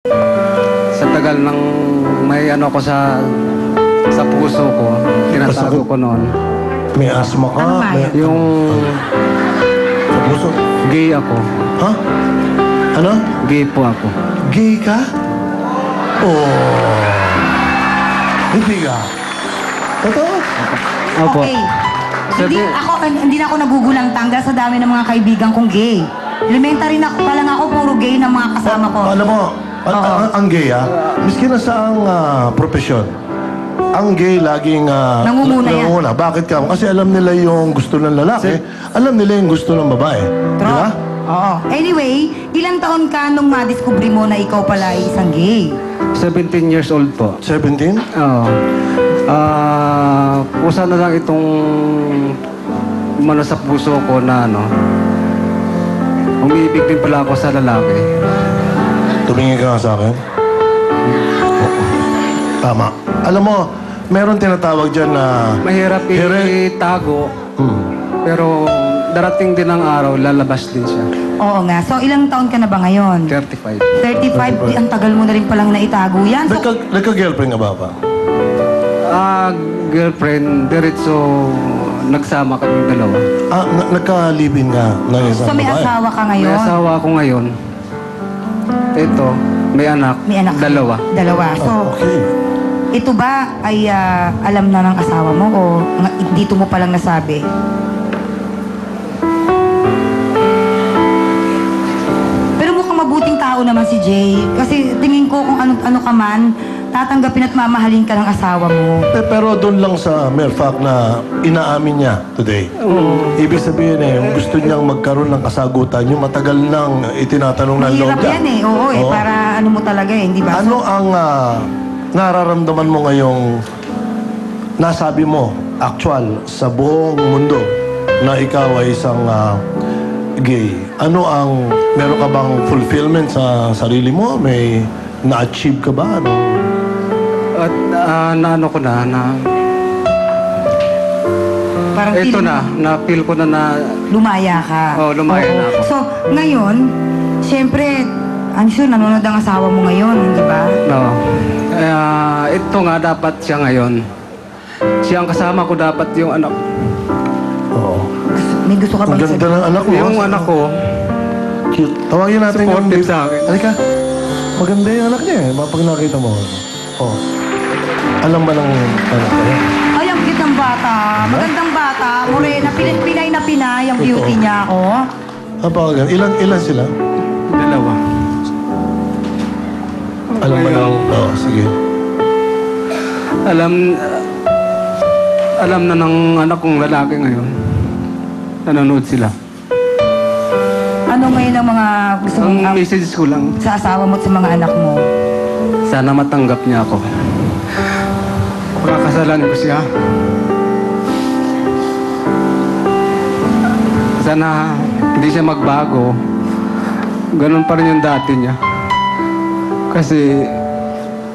Sa tagal ng may ano ko sa puso ko, tinatago ko noon. May asma ka? Ano nga yun? Yung Sa puso? gay ako. Ha? Ano? Gay po ako. Gay ka? Oh. Hindi ka? Totoo? Opo. Okay. Sabi- Hindi na ako nagugulang tanggal sa dami ng mga kaibigan kong gay. Elementary na pa lang ako, puro gay ng mga kasama ko. Alam mo, Oo. ang gay miski na sa ang profesyon, ang gay laging Nangunguna yan. Bakit ka? Kasi alam nila yung gusto ng lalaki, alam nila yung gusto ng babae. Di ba? Oo. Anyway, ilang taon ka nung madiskubre mo na ikaw pala ay isang gay? 17 years old po. 17? Oo. Kusa na lang itong umano sa puso ko na ano, umiibig din pala ako sa lalaki. Tumingin ka nga sa akin. Tama. Alam mo, meron tinatawag dyan na... Mahirap itago, pero darating din ang araw, lalabas din siya. Oo nga. So, ilang taon ka na ba ngayon? 35. 35. Ang tagal mo na rin palang naitago yan. So, Nagka-girlfriend ka ba? Girlfriend, diretso nagsama kaming dalawa. Nagka-live-in ka ng isang so may babae? asawa ka May ngayon? asawa ako ngayon. Ito, may anak. May anak ka? Dalawa. Dalawa. So, Okay. ito ba ay alam na ng asawa mo o dito mo palang nasabi? Pero mukhang mabuting tao naman si Jay. Kasi tingin ko kung ano ka man, tatanggapin at mamahalin ka ng asawa mo. Pero doon lang sa mere fact na inaamin niya today. Ibig sabihin gusto niyang magkaroon ng kasagutan. Yung matagal nang itinatanong ng loob Mahirap niya. yan eh. Oo eh. Oo. Para ano mo talaga eh. Hindi ba? Ano ang nararamdaman mo ngayong nasabi mo, actual, sa buong mundo na ikaw ay isang gay? Ano ang, meron ka bang fulfillment sa sarili mo? May na-achieve ka ba? Ano? At naano ko na Parang ito feeling na, mo, na-feel ko na lumaya ka. Oo, lumaya na ako. So, ngayon, siyempre, I'm sure nanonood ang asawa mo ngayon, hindi ba? no. Ito nga dapat siya ngayon. Siya ang kasama ko, dapat yung anak. Oo. May gusto ka Ang bang ganda ng anak mo. Yung anak ko, Cute. Tawagin natin yung... supportive sa akin. Halika. Maganda yung anak niya eh. Pag nakita mo. Oh. Alam ba ng anak ko? Ay, ang cute ng bata. Magandang bata. Morena, pinay na pinay ang beauty niya, oh. Napakaganda. Ilan sila? Dalawa. Alam ba ng... Oo, sige. Alam na ng anak kong lalaki ngayon. Nanonood sila. Ano ngayon ang mga gusto Ang mong message ko lang, sa asawa mo at sa mga anak mo? sana matanggap niya ako. Pakakasalan ko siya. Sana hindi siya magbago. Ganun pa rin yung dati niya. Kasi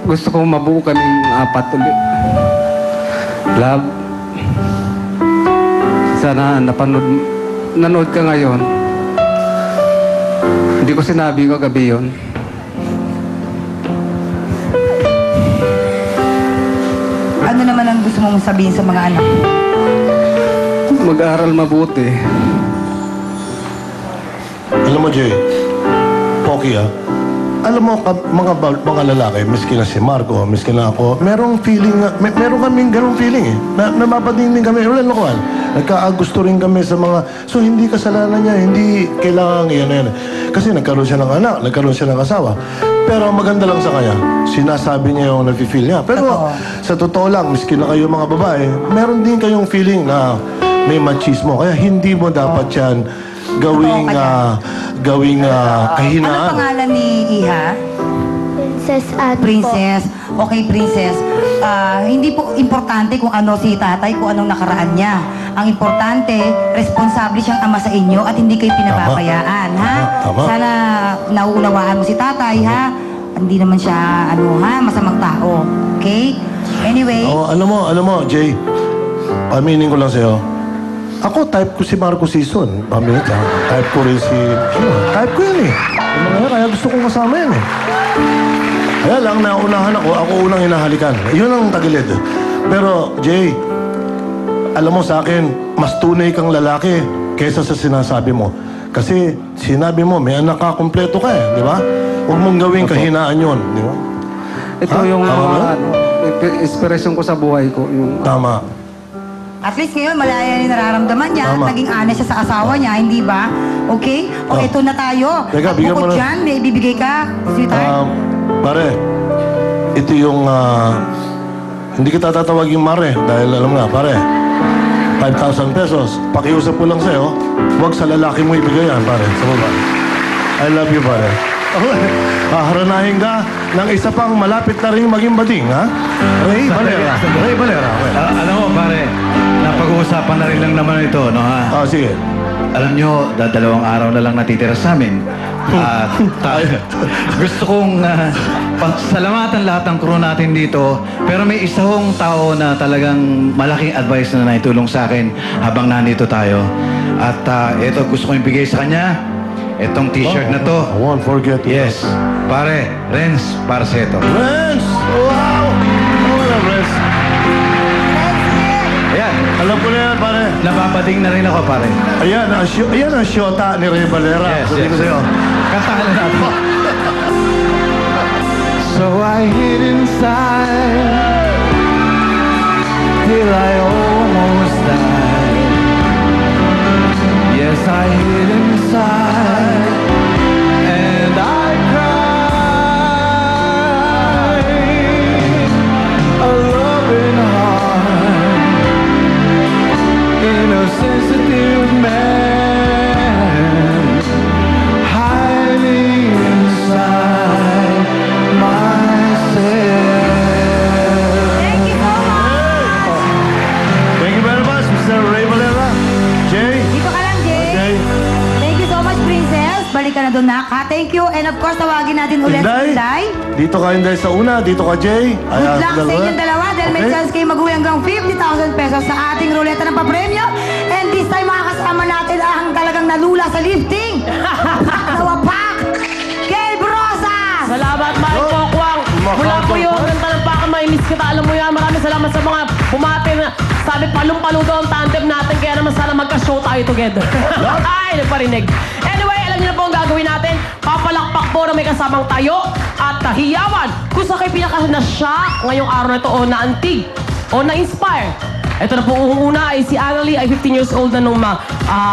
gusto kong mabuo kaming apat ulit. Love, sana nanood ka ngayon. Hindi ko sinabi ko gabi yun. Ano naman ang gusto mong sabihin sa mga anak mo? Mag-aaral mabuti. Alam mo, Jay, Pocky alam mo, mga lalaki, miski na si Marco, miski na ako, merong feeling, meron kaming ganong feeling eh. Napapadingin kami, wala nakuhan. Nagkaagusto rin kami sa mga, so hindi kasalanan niya, hindi kailangan yan. Kasi nagkaroon siya ng anak, nagkaroon siya ng asawa. Pero ang maganda lang sa kanya, sinasabi niya yung nafe-feel niya. Pero sa totoo lang, miski na kayo mga babae, meron din kayong feeling na may machismo. Kaya hindi mo dapat yan gawing kahinaan. Anong pangalan ni Iha? Princess Anne Princess. Okay, Princess. Hindi po importante kung ano si tatay, kung anong nakaraan niya. Ang importante, responsable siyang ama sa inyo at hindi kayo pinababayaan, ha? Tama. Sana nauunawaan mo si tatay, ha? Hindi naman siya, masamang tao. Okay? Anyway, Alam mo, Jay, aminin ko lang sa'yo, Ako, type ko si Marco Sison. Pamilit ha. Type ko rin si... Type ko yan eh. Yung mga yan, kaya gusto kong kasama yan eh. Kaya lang, naunahan ako. Ako unang hinahalikan. Yun ang tagilid. Pero, Jay, alam mo sa akin, mas tunay kang lalaki kaysa sa sinasabi mo. Kasi sinabi mo, may anak ka, kompleto ka eh. Di ba? Huwag mong gawing kahinaan yun. Di ba? Ito Ha? yung Tama ba? inspirasyon ko sa buhay ko. Yung, Tama. At least ngayon, malaya yung nararamdaman niya. Tama. Naging honest siya sa asawa niya, hindi ba? Okay? O, ito na tayo. Teka, At bigyan mo bukod na- dyan, may ibibigay ka, sweetheart. Pare, ito yung... hindi kita tatawagin Mare dahil alam nga, pare, 5,000 pesos. Pakiusap ko lang sa'yo, huwag sa lalaki mo ibigay yan, pare, sa babae. I love you, pare. Haharanahin ka ng isa pang malapit na rin maging bading, ha? Ray Valera. Ray Valera. Okay. Alam mo, pare, napag-uusapan na rin lang naman ito, no ha? Sige. Alam nyo, dalawang araw na lang natitira sa amin. At gusto kong pasalamatan lahat ng crew natin dito. Pero may isa hong tao na talagang malaking advice na naitulong sa akin habang nandito tayo. At ito gusto kong ibigay sa kanya. Itong t-shirt na to. I won't forget you. Yes. Pare, Renz, para sa ito. Friends! Wow! Wala, friends. Ayan. Alam ko na yan, pare. Nababading na rin ako, pare. Ayan ang syota ni Ray Valera. Yes, Sabi ko yes. sa'yo. Kantahan na natin. so I hid inside till I almost died. Yes, I hid inside and I cried. A loving heart in a sensitive man hiding inside myself. Thank you so much. Thank you very much, Mr. Ray Valera. Jay. Dito ka lang, Jay. Okay. Thank you so much, Princess. Balik ka na doon, nak. Ha? Thank you. And of course, tawagin natin ulit si Inday. Inday. Dito ka, Inday, sa una. Dito ka, Jay. Good luck sa inyong dalawa dahil may chance kayo mag-uwi hanggang 50,000 pesos sa ating ruleta ng papremyo. And this time, makakasama natin ang talagang nalula sa lifting. Nawapak! Kay Brosa! Salamat, Mahal Oh, Pokwang. Mula po yung ganda ng baka may miss kita. Alam mo yan, maraming salamat sa mga bumati na sabi palong-palo daw ang tandem natin. Kaya naman sana magka-show tayo together. Ay, nagparinig. Anyway, alam niyo na po ang gagawin natin. Papalakpak po na may kasamang tayo at tahiyawan. Kung sa kayo pinaka-na-shock ngayong araw na ito o naantig o na-inspire. Ito na po, una ay si Annalie ay 15 years old na nung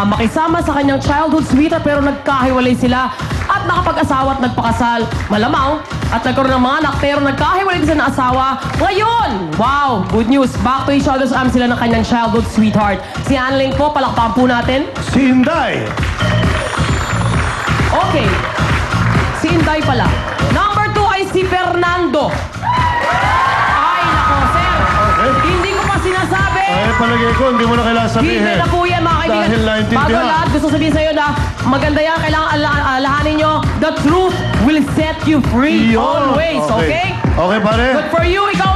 makisama sa kanyang childhood sweetheart pero nagkahiwalay sila at nakapag-asawa at nagpakasal. Malamang at nagkaroon ng mga anak pero nagkahiwalay din sila ng asawa. Ngayon, wow, good news. Back to each other's arms sila ng kanyang childhood sweetheart. Si Annalie po, palakpakan po natin. Si Inday. Okay. Si Inday pala. Number 2 ay si Fernando. Ay, nako, sir. Hindi ko pa sinasabi. Ay, palagay ko, hindi mo na kailangan sabihin. Hindi na po yan, mga kaibigan. Dahil naintindihan. Bago lahat, gusto sabihin sa'yo na maganda yan. Kailangan alahanin nyo, the truth will set you free Yun. always, okay? Okay, pare. But for you, ikaw